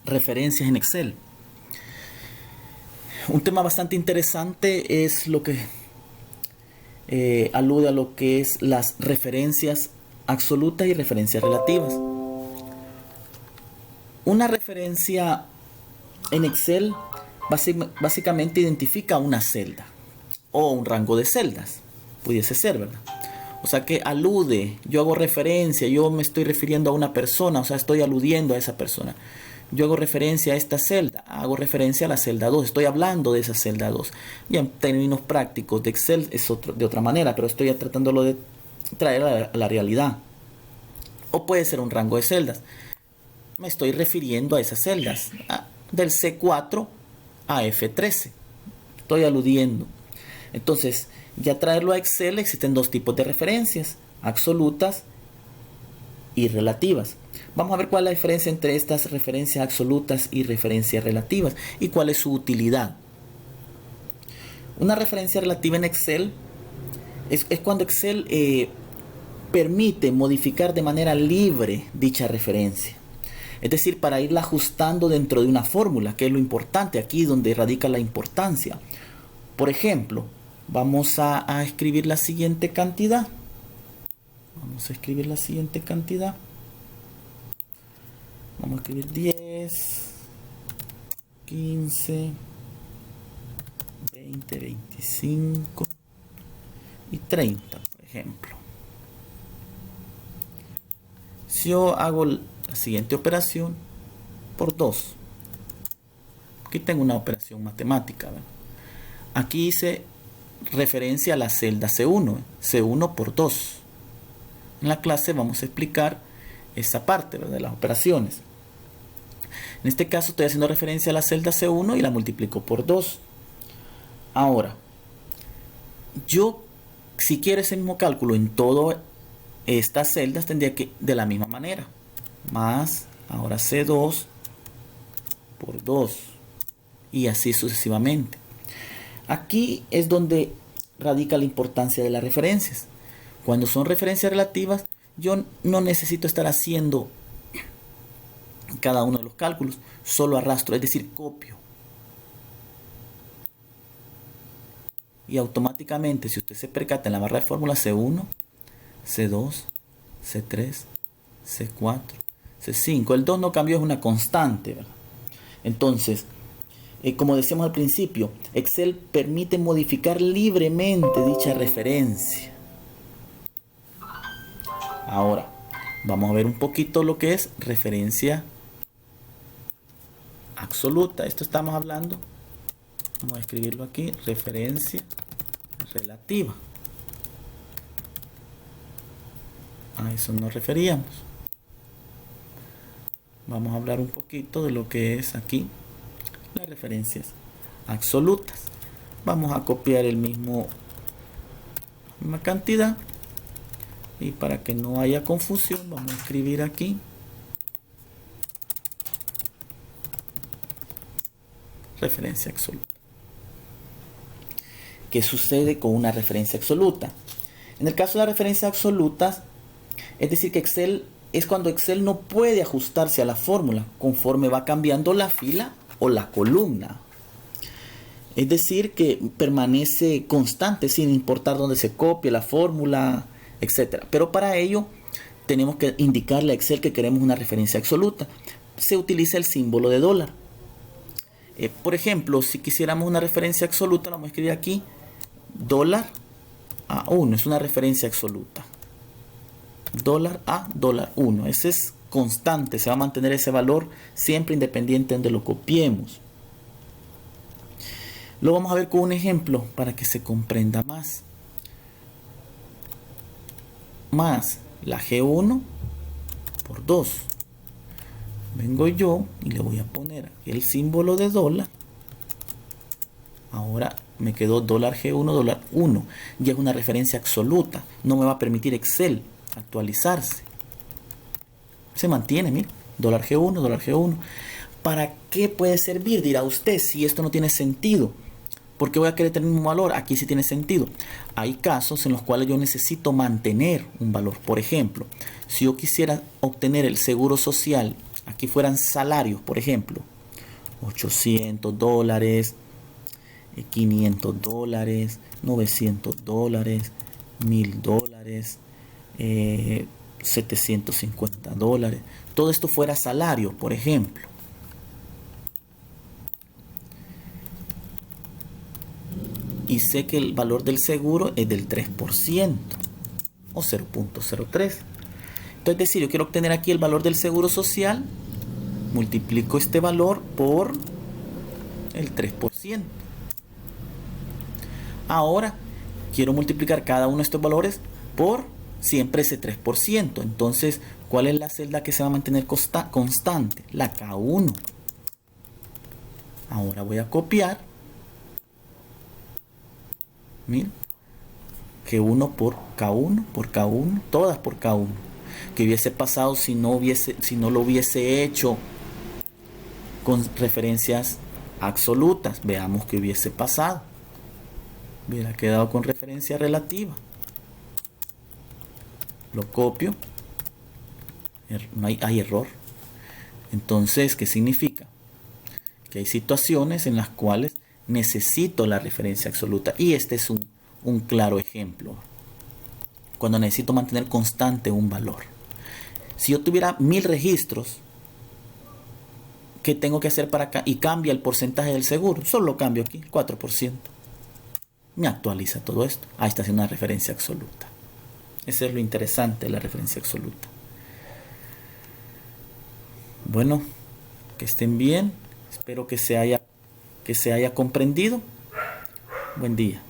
referencias en Excel. Un tema bastante interesante es lo que alude a lo que es las referencias absolutas y referencias relativas. Una referencia en Excel básicamente identifica una celda o un rango de celdas, pudiese ser, ¿verdad? O sea que alude, yo hago referencia, yo me estoy refiriendo a una persona, o sea, estoy aludiendo a esa persona. Yo hago referencia a esta celda, hago referencia a la celda 2, estoy hablando de esa celda 2. Y en términos prácticos de Excel es de otra manera, pero estoy tratándolo de traer a la realidad. O puede ser un rango de celdas. Me estoy refiriendo a esas celdas, del C4 a F13. Estoy aludiendo. Entonces, ya traerlo a Excel existen dos tipos de referencias, absolutas y relativas. Vamos a ver cuál es la diferencia entre estas referencias absolutas y referencias relativas y cuál es su utilidad. Una referencia relativa en Excel es cuando Excel permite modificar de manera libre dicha referencia. Es decir, para irla ajustando dentro de una fórmula, que es lo importante, aquí donde radica la importancia. Por ejemplo, vamos a escribir la siguiente cantidad. Vamos a escribir la siguiente cantidad. Vamos a escribir 10, 15, 20, 25 y 30, por ejemplo. Si yo hago la siguiente operación por 2, aquí tengo una operación matemática, ¿verdad? Aquí hice referencia a la celda C1, C1 por 2. En la clase vamos a explicar esa parte, ¿verdad?, de las operaciones. En este caso estoy haciendo referencia a la celda C1 y la multiplico por 2. Ahora, yo si quiero ese mismo cálculo en todas estas celdas tendría que de la misma manera. Más, ahora C2 por 2 y así sucesivamente. Aquí es donde radica la importancia de las referencias. Cuando son referencias relativas, yo no necesito estar haciendo cada uno de los cálculos, solo arrastro, es decir, copio. Y automáticamente, si usted se percata en la barra de fórmula C1, C2, C3, C4, C5, el 2 no cambió, es una constante, ¿verdad? Entonces, como decíamos al principio, Excel permite modificar libremente dicha referencia. Ahora, vamos a ver un poquito lo que es referencia absoluta. Esto estamos hablando, vamos a escribirlo aquí, referencia relativa. A eso nos referíamos. Vamos a hablar un poquito de lo que es aquí las referencias absolutas. Vamos a copiar la misma cantidad y para que no haya confusión vamos a escribir aquí referencia absoluta. ¿Qué sucede con una referencia absoluta? En el caso de las referencias absolutas, es decir que Excel es cuando Excel no puede ajustarse a la fórmula conforme va cambiando la fila o la columna. Es decir que permanece constante sin importar dónde se copie la fórmula, etc. Pero para ello tenemos que indicarle a Excel que queremos una referencia absoluta. Se utiliza el símbolo de dólar. Por ejemplo, si quisiéramos una referencia absoluta, la vamos a escribir aquí, dólar a 1, es una referencia absoluta. Dólar a dólar 1, ese es constante, se va a mantener ese valor siempre independiente de donde lo copiemos. Lo vamos a ver con un ejemplo para que se comprenda más. Más la G1 por 2. Vengo yo y le voy a poner aquí el símbolo de dólar. Ahora me quedó dólar G1, dólar 1. Ya es una referencia absoluta. No me va a permitir Excel actualizarse. Se mantiene, mire, dólar G1, dólar G1. ¿Para qué puede servir? Dirá usted, si esto no tiene sentido. ¿Por qué voy a querer tener un valor? Aquí sí tiene sentido. Hay casos en los cuales yo necesito mantener un valor. Por ejemplo, si yo quisiera obtener el seguro social aquí fueran salarios, por ejemplo, $800, $500, $900, $1000, $750, todo esto fuera salario, por ejemplo. Y sé que el valor del seguro es del 3% o 0.03. Entonces, es decir, yo quiero obtener aquí el valor del seguro social, multiplico este valor por el 3%. Ahora, quiero multiplicar cada uno de estos valores por siempre ese 3%. Entonces, ¿cuál es la celda que se va a mantener constante? La K1. Ahora voy a copiar. Miren, G1 por K1, por K1, todas por K1. Que hubiese pasado si no lo hubiese hecho con referencias absolutas. Veamos que hubiese pasado. Hubiera quedado con referencia relativa. Lo copio. No hay error. Entonces, ¿qué significa? Que hay situaciones en las cuales necesito la referencia absoluta. Y este es un claro ejemplo. Cuando necesito mantener constante un valor. Si yo tuviera 1000 registros, ¿qué tengo que hacer para acá? Y cambia el porcentaje del seguro. Solo cambio aquí, 4%. Me actualiza todo esto. Ahí está haciendo una referencia absoluta. Eso es lo interesante de la referencia absoluta. Bueno, que estén bien. Espero que se haya comprendido. Buen día.